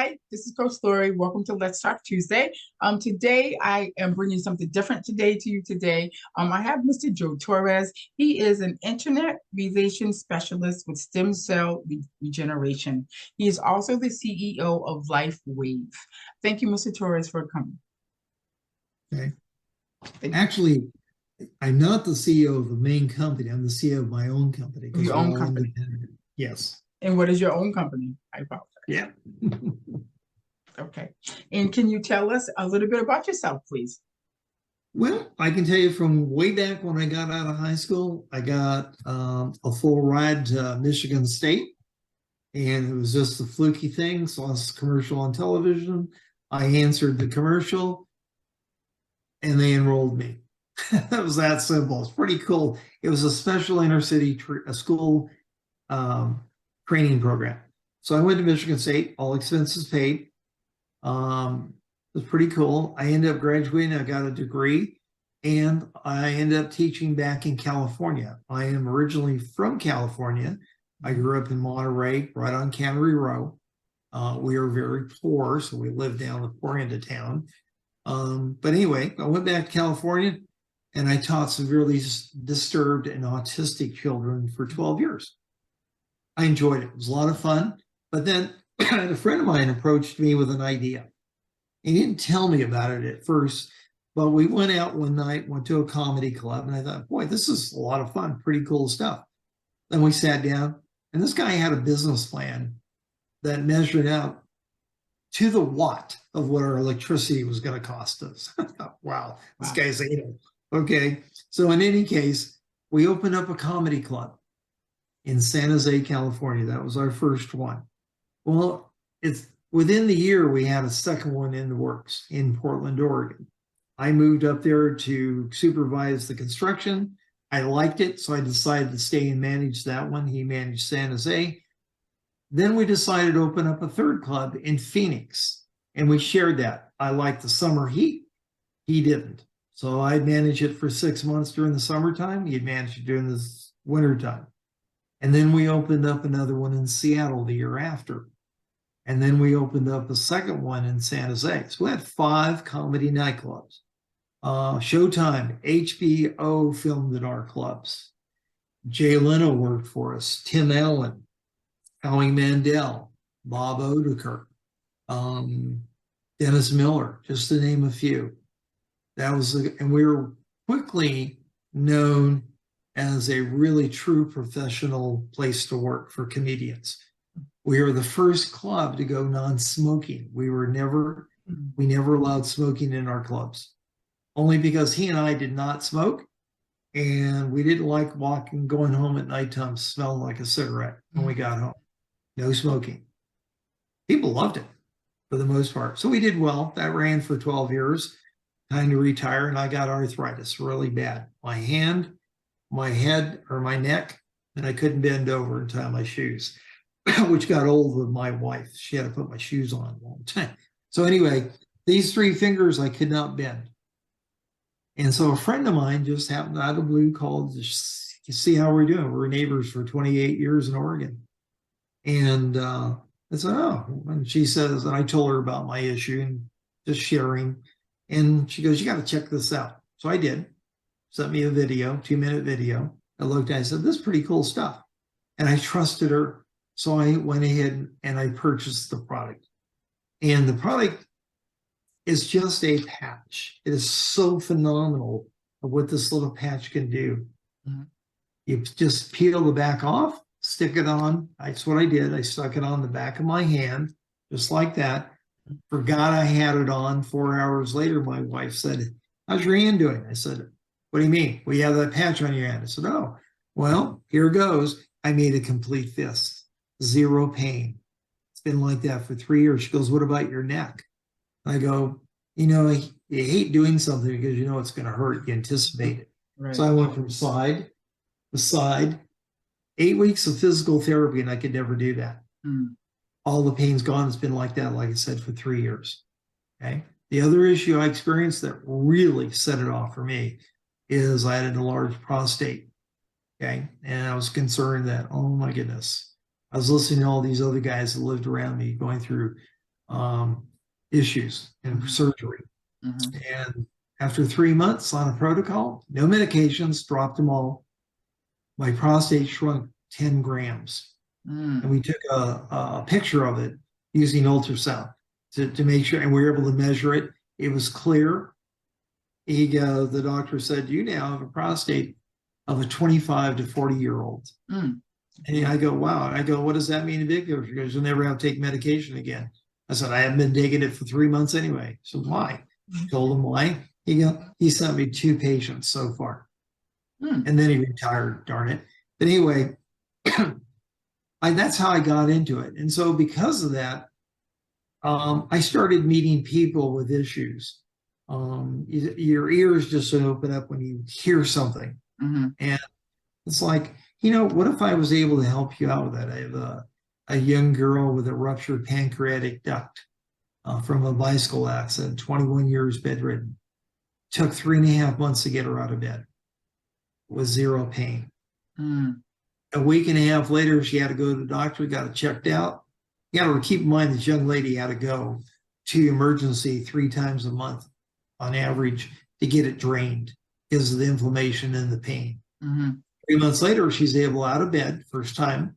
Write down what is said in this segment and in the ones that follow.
Hi, this is Coach Laurie. Welcome to Let's Talk Tuesday. Today I am bringing something different to you today. I have Mr. Joe Torres. He is an internet relations specialist with Stem Cell Regeneration. He is also the CEO of Life Wave. Thank you, Mr. Torres, for coming. Okay. Thank you. Actually, I'm not the CEO of the main company. I'm the CEO of my own company. Your own company. Independent. Yes. And what is your own company? I apologize. Yeah. Okay. And can you tell us a little bit about yourself, please? Well, I can tell you from way back when I got out of high school, I got a full ride to Michigan State, and it was just a fluky thing. Saw this commercial on television. I answered the commercial, and they enrolled me. It was that simple. It's pretty cool. It was a special inner city school training program. So I went to Michigan State, all expenses paid. It was pretty cool. I ended up graduating. I got a degree, and I ended up teaching back in California. I am originally from California. I grew up in Monterey, right on Cannery Row. We are very poor, so we lived down the poor end of town. But anyway, I went back to California, and I taught severely disturbed and autistic children for 12 years. I enjoyed it. It was a lot of fun. But then a friend of mine approached me with an idea. He didn't tell me about it at first, but we went out one night, went to a comedy club, and I thought, boy, this is a lot of fun, pretty cool stuff. Then we sat down, and this guy had a business plan that measured out to the watt of what our electricity was going to cost us. Wow, this guy's anal. Okay, so in any case, we opened up a comedy club in San Jose, California. That was our first one. Well, it's within the year, we had a second one in the works in Portland, Oregon. I moved up there to supervise the construction. I liked it, so I decided to stay and manage that one. He managed San Jose. Then we decided to open up a third club in Phoenix, and we shared that. I liked the summer heat. He didn't. So I managed it for 6 months during the summertime. He'd managed it during the wintertime. And then we opened up another one in Seattle the year after. And then we opened up a second one in San Jose. So we had 5 comedy nightclubs. Showtime, HBO filmed at our clubs. Jay Leno worked for us. Tim Allen, Howie Mandel, Bob Odenkirk, Dennis Miller, just to name a few. And we were quickly known as a really true professional place to work for comedians. We were the first club to go non-smoking. We never allowed smoking in our clubs, only because he and I did not smoke, and we didn't like going home at nighttime smelling like a cigarette when we got home. No smoking. People loved it for the most part. So we did well. That ran for 12 years. Time to retire, and I got arthritis really bad. My hand, my head, or my neck, and I couldn't bend over and tie my shoes. Which got old with my wife. She had to put my shoes on all the time. So anyway, these 3 fingers I could not bend. And so a friend of mine just happened out of the blue called to see how we're doing. We're neighbors for 28 years in Oregon. And I said, oh, and she says, and I told her about my issue and just sharing. And she goes, you got to check this out. So I did. Sent me a video, 2-minute video. I looked at it, I said, this is pretty cool stuff. And I trusted her. So I went ahead and I purchased the product. And the product is just a patch. It is so phenomenal of what this little patch can do. Mm-hmm. You just peel the back off, stick it on. That's what I did. I stuck it on the back of my hand, just like that. Forgot I had it on. 4 hours later, my wife said, how's your hand doing? I said, what do you mean? Well, you have that patch on your hand. I said, oh, well, here goes. I made a complete fist. 0 pain. It's been like that for 3 years. She goes, what about your neck? I go, you hate doing something because you know it's going to hurt. You anticipate it. Right. So I went from side to side, 8 weeks of physical therapy, and I could never do that. All the pain's gone. It's been like that, like I said, for 3 years. Okay. The other issue I experienced that really set it off for me is I had an enlarged prostate. Okay. And I was concerned that, oh my goodness, I was listening to all these other guys that lived around me going through issues and Mhm. surgery. Mhm. And after 3 months on a protocol, no medications, dropped them all. My prostate shrunk 10 grams. And Mm. we took a picture of it using ultrasound to make sure, and we were able to measure it. It was clear. The doctor said, you now have a prostate of a 25 to 40-year-old. Mm. And I go, wow. And I go, what does that mean in big picture? He goes, you'll never have to take medication again. I said, I haven't been taking it for 3 months anyway. So why? Told him why. He sent me 2 patients so far. Mm. And then he retired, darn it. But anyway, that's how I got into it. And so because of that, I started meeting people with issues. Your ears just open up when you hear something. Mhm. And it's like, what if I was able to help you out with that? I have a young girl with a ruptured pancreatic duct from a bicycle accident, 21 years bedridden. Took 3.5 months to get her out of bed with zero pain. Mm. A week and a half later, she had to go to the doctor, got it checked out. You got to keep in mind this young lady had to go to emergency 3 times a month on average to get it drained because of the inflammation and the pain. Mhm. 3 months later, she's able out of bed, first time.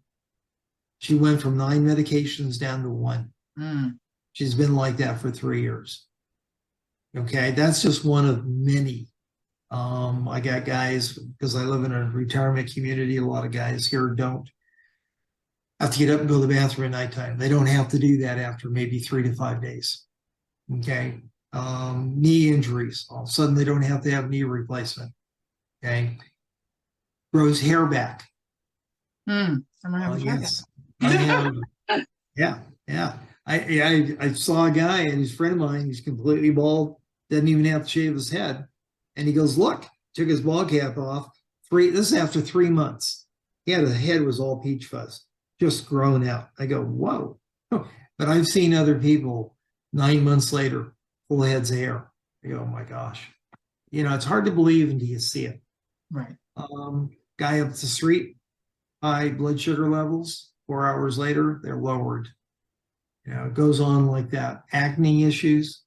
She went from 9 medications down to 1. Mm. She's been like that for 3 years. Okay, that's just one of many. I got guys, because I live in a retirement community, a lot of guys here don't have to get up and go to the bathroom at nighttime. They don't have to do that after maybe 3 to 5 days. Okay. Knee injuries, all of a sudden they don't have to have knee replacement. Okay. Grows hair back. Mm. I'm gonna have to try Yes. I have. Yeah. Yeah. I saw a guy and his friend of mine, he's completely bald, doesn't even have to shave his head. And he goes, look, took his ball cap off. This is after 3 months. The head was all peach fuzz, just grown out. I go, whoa. But I've seen other people 9 months later, full heads of hair. I go, oh my gosh. It's hard to believe until you see it. Right. Guy up the street, high blood sugar levels, 4 hours later, they're lowered. It goes on like that. Acne issues.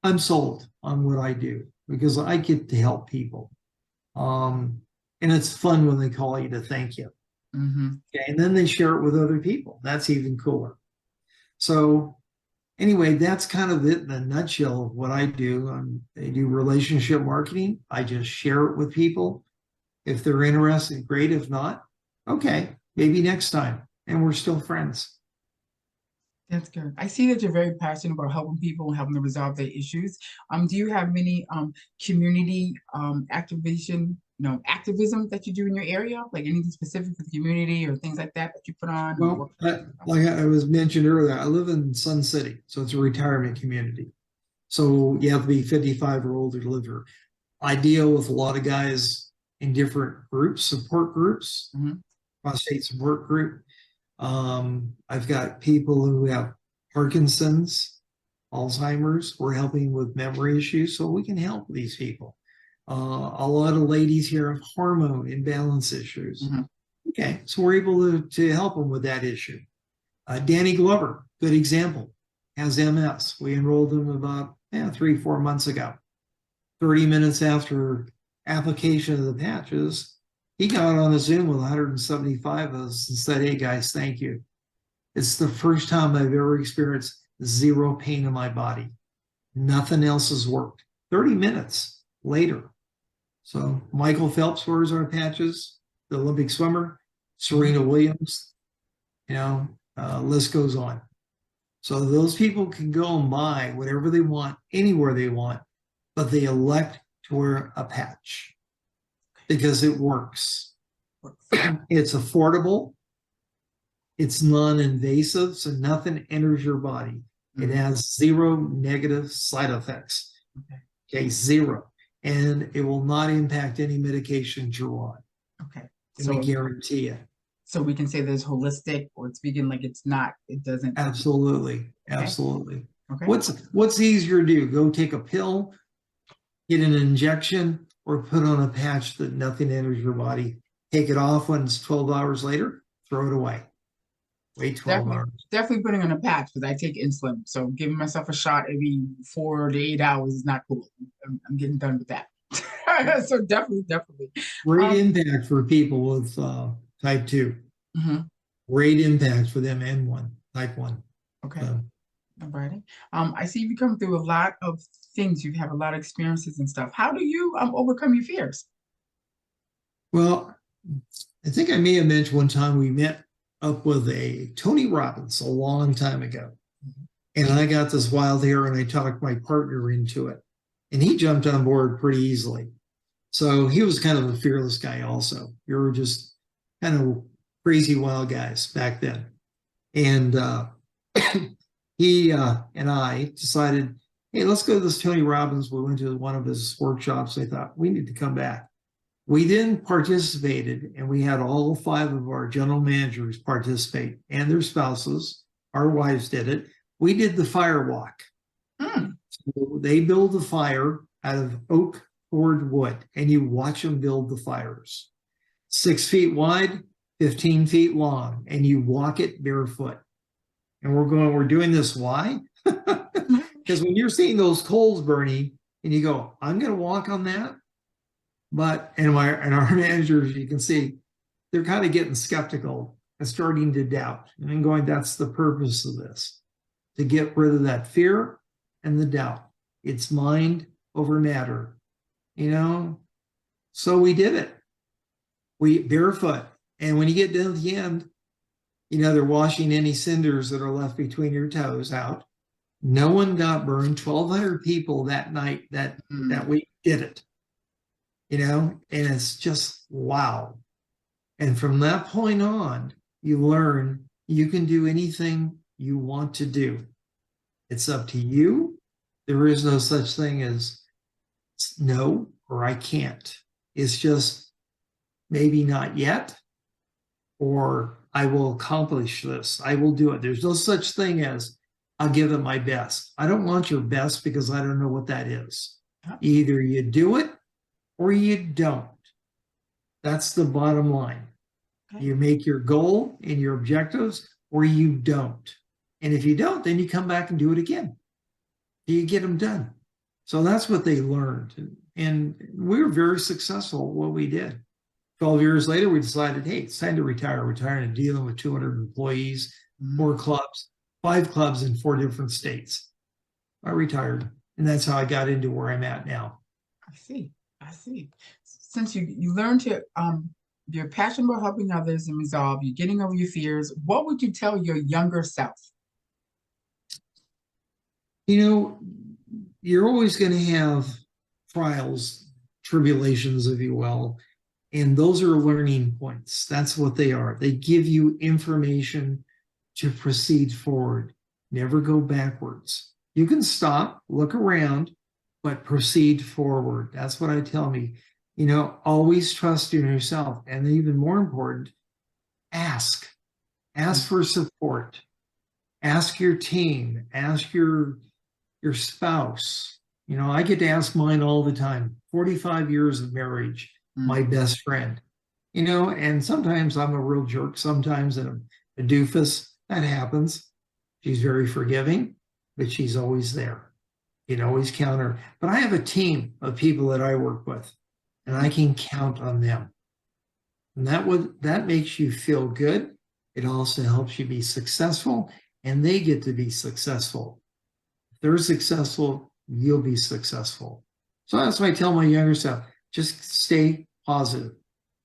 I'm sold on what I do because I get to help people. And it's fun when they call you to thank you. Mm-hmm. Okay, and then they share it with other people. That's even cooler. So anyway, that's kind of it in a nutshell of what I do. I do relationship marketing. I just share it with people. If they're interested, great. If not, okay, maybe next time. And we're still friends. That's good. I see that you're very passionate about helping people and helping them resolve their issues. Do you have many community activation, activism that you do in your area? Like anything specific for the community or things like that you put on? Well, like I was mentioned earlier, I live in Sun City, so it's a retirement community. So you have to be 55 or older to live here. I deal with a lot of guys in different groups, support groups, prostate support group. I've got people who have Parkinson's, Alzheimer's. We're helping with memory issues, so we can help these people. A lot of ladies here have hormone imbalance issues. Mm-hmm. Okay, so we're able to help them with that issue. Danny Glover, good example, has MS. We enrolled him about 3-4 months ago. 30 minutes after application of the patches, he got on a Zoom with 175 of us and said, hey guys, thank you. It's the first time I've ever experienced zero pain in my body. Nothing else has worked. 30 minutes later. So Michael Phelps wears our patches, the Olympic swimmer, Serena Williams, list goes on. So those people can go and buy whatever they want, anywhere they want, but they elect to wear a patch because it works. It's affordable. It's non-invasive, so nothing enters your body. It has zero negative side effects. Okay, zero. And it will not impact any medications you're on. Okay. So we guarantee it. So we can say there's holistic, or it's vegan, like it doesn't. Absolutely. Absolutely. Okay. What's easier to do? Go take a pill, get an injection, or put on a patch that nothing enters your body. Take it off when it's 12 hours later, throw it away. Wait 12 Definitely, hours. definitely putting on a patch because I take insulin. So giving myself a shot every 4 to 8 hours is not cool. I'm getting done with that. So definitely, definitely. Great Um, impact for people with type 2. mhm, Great impact for them and type 1. okay. So, Alrighty. I see you come through a lot of things. You have a lot of experiences and stuff. How do you overcome your fears? well, I think I may have mentioned one time we met up with a Tony Robbins a long time ago. And I got this wild hair and I talked my partner into it. And he jumped on board pretty easily. So he was kind of a fearless guy also. We were just kind of crazy wild guys back then. And he and I decided, hey, let's go to this Tony Robbins. We went to one of his workshops. I thought we need to come back. We then participated, and we had all 5 of our general managers participate and their spouses. Our wives did it. We did the fire walk. Hmm. So they build a fire out of oak cord wood, and you watch them build the fires. 6 feet wide, 15 feet long, and you walk it barefoot. And we're doing this. Why? Because when you're seeing those coals burning and you go, I'm going to walk on that. But, and our managers, you can see, they're kind of getting skeptical and starting to doubt. And I'm going, that's the purpose of this, to get rid of that fear and the doubt. It's mind over matter, you know? So we did it. We barefoot. And when you get down to the end, you know, they're washing any cinders that are left between your toes out. No one got burned. 1,200 people that night that week did it, you know, and it's just wow. And from that point on, you learn you can do anything you want to do. It's up to you. There is no such thing as no or I can't. It's just maybe not yet, or I will accomplish this. I will do it. There's no such thing as I'll give it my best. I don't want your best because I don't know what that is. Either you do it or you don't. That's the bottom line. Okay. You make your goal and your objectives or you don't. And if you don't, then you come back and do it again. You get them done. So that's what they learned. And we were very successful at what we did. 12 years later, we decided, hey, it's time to retire. Retiring and dealing with 200 employees, 4 clubs, 5 clubs in 4 different states. I retired. And that's how I got into where I'm at now. I see. I see. Since you learned to, you're passionate about helping others and resolve, you're getting over your fears, what would you tell your younger self? You know, you're always going to have trials, tribulations, if you will. And those are learning points. That's what they are. They give you information to proceed forward. Never go backwards. You can stop, look around, but proceed forward. That's what I tell me. You know, always trust in yourself. And even more important, ask. Ask for support. Ask your team. Ask your spouse. You know, I get to ask mine all the time. 45 years of marriage. My best friend, you know, and sometimes I'm a real jerk, sometimes a doofus. That happens. She's very forgiving, but she's always there. You can always count her. But I have a team of people that I work with, and I can count on them. And that makes you feel good. It also helps you be successful, and they get to be successful. If they're successful, you'll be successful. So that's why I tell my younger self, just stay positive.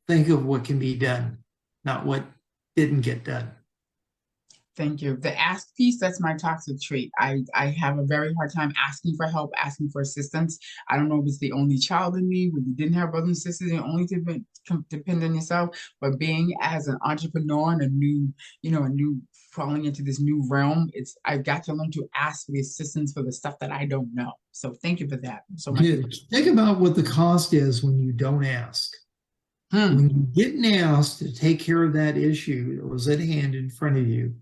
Think of what can be done, not what didn't get done. Thank you. The ask piece, that's my toxic trait. I have a very hard time asking for help, asking for assistance. I don't know if it's the only child in me, when you didn't have brothers and sisters and only depend on yourself, but being as an entrepreneur and a new falling into this new realm, I've got to learn to ask for the assistance for the stuff that I don't know. So thank you for that so much. Think about what the cost is when you don't ask. When you didn't ask to take care of that issue that was at hand in front of you,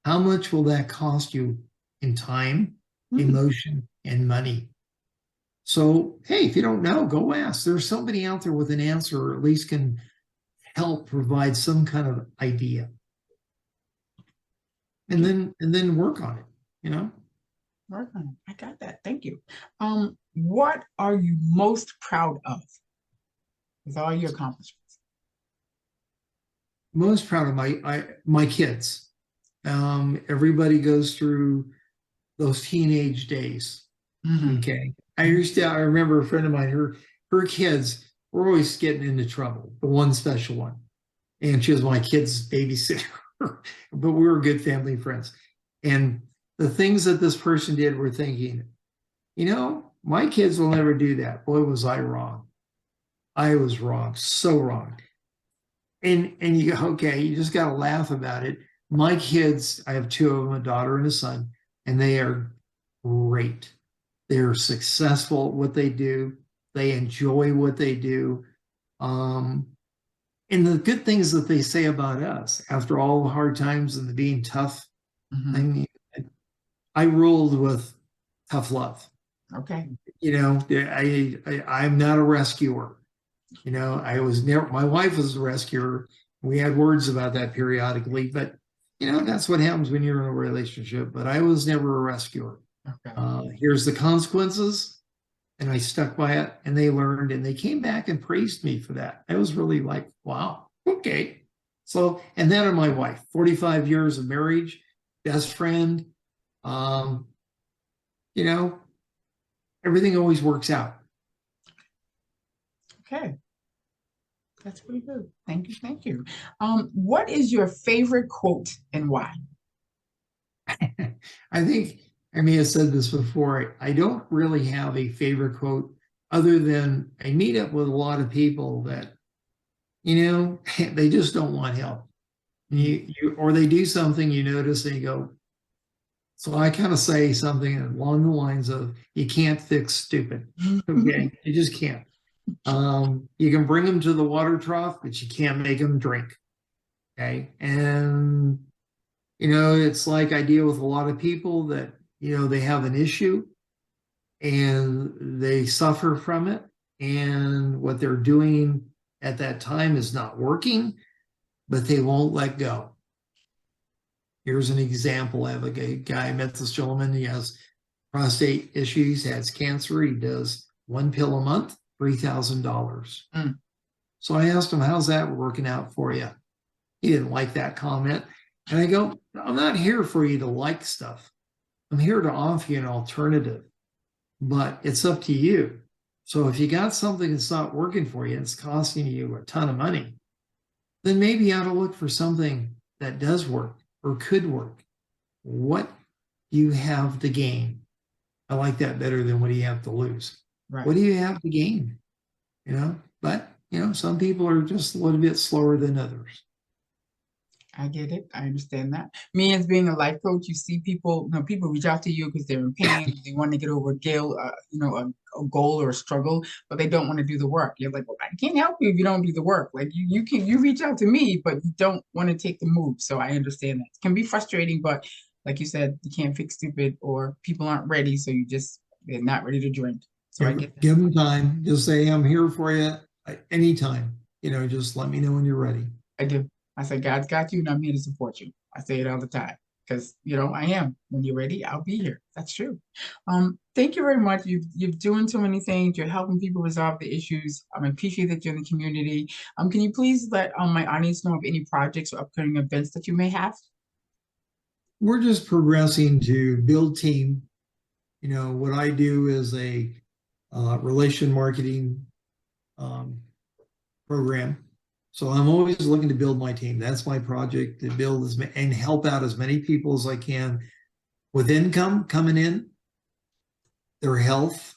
how much will that cost you in time, emotion, and money? So, hey, if you don't know, go ask. There's somebody out there with an answer, or at least can help provide some kind of idea. and then work on it, you know. Work on it. I got that. Thank you. What are you most proud of with all your accomplishments? Most proud of my kids. Everybody goes through those teenage days. Mhm. Okay. I remember a friend of mine, her kids were always getting into trouble, the one special one. And she was my kid's babysitter, but we were good family friends. And the things that this person did were thinking, you know, my kids will never do that. Boy, was I wrong. I was wrong, so wrong. And you go, okay, you just got to laugh about it. My kids, I have two of them, a daughter and a son, and they are great. They're successful at what they do. They enjoy what they do. And the good things that they say about us after all the hard times and the being tough. Mhm. I mean, I ruled with tough love. Okay. You know, I'm not a rescuer. You know, I was never, my wife was a rescuer. We had words about that periodically, but you know, that's what happens when you're in a relationship. But I was never a rescuer. Okay. Here's the consequences. And I stuck by it, and they learned, and they came back and praised me for that. I was really like, wow, okay. So, and then my wife, 45 years of marriage, best friend, you know, everything always works out. Okay. That's pretty good. Thank you. Thank you. What is your favorite quote and why? I think I may have said this before. I don't really have a favorite quote other than I meet up with a lot of people that, you know, they just don't want help. Or they do something you notice and you go, so I kind of say something along the lines of, you can't fix stupid. Okay. You just can't. You can bring them to the water trough, but you can't make them drink. Okay. And, you know, it's like I deal with a lot of people that, you know, they have an issue and they suffer from it. And what they're doing at that time is not working, but they won't let go. Here's an example. I have a guy, I met this gentleman. He has prostate issues, has cancer. He does one pill a month, $3,000. Mm. So I asked him, how's that working out for you? He didn't like that comment. And I go, I'm not here for you to like stuff. I'm here to offer you an alternative, but it's up to you. So if you got something that's not working for you, and it's costing you a ton of money, then maybe you ought to look for something that does work or could work. What do you have to gain? I like that better than what do you have to lose? Right. What do you have to gain? You know, but you know, some people are just a little bit slower than others. I get it. I understand that. Me as being a life coach, you see people, you know, people reach out to you because they're in pain, they want to get over a goal or a struggle, but they don't want to do the work. You're like, well, I can't help you if you don't do the work. Like you reach out to me, but you don't want to take the move. So I understand that. It can be frustrating, but like you said, you can't fix stupid or people aren't ready, so they're not ready to drink. So I get that. Give them time. Just say, I'm here for you anytime. You know, just let me know when you're ready. I do. I say, God's got you, and I'm here to support you. I say it all the time because I am. When you're ready, I'll be here. That's true. Thank you very much. You're doing so many things. You're helping people resolve the issues. I appreciate that you're in the community. Can you please let my audience know of any projects or upcoming events that you may have? We're just progressing to build team. You know, what I do is a relation marketing program. So I'm always looking to build my team. That's my project, to build and help out as many people as I can with income coming in, their health,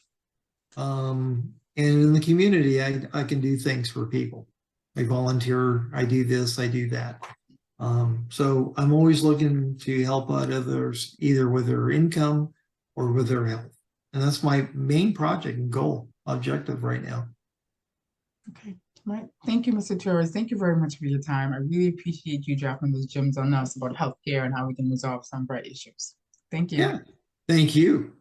and in the community, I can do things for people. I volunteer, I do this, I do that. So I'm always looking to help out others, either with their income or with their health. And that's my main project and goal, objective right now. Okay. All right. Thank you, Mr. Torres. Thank you very much for your time. I really appreciate you dropping those gems on us about healthcare and how we can resolve some of our issues. Thank you. Yeah. Thank you.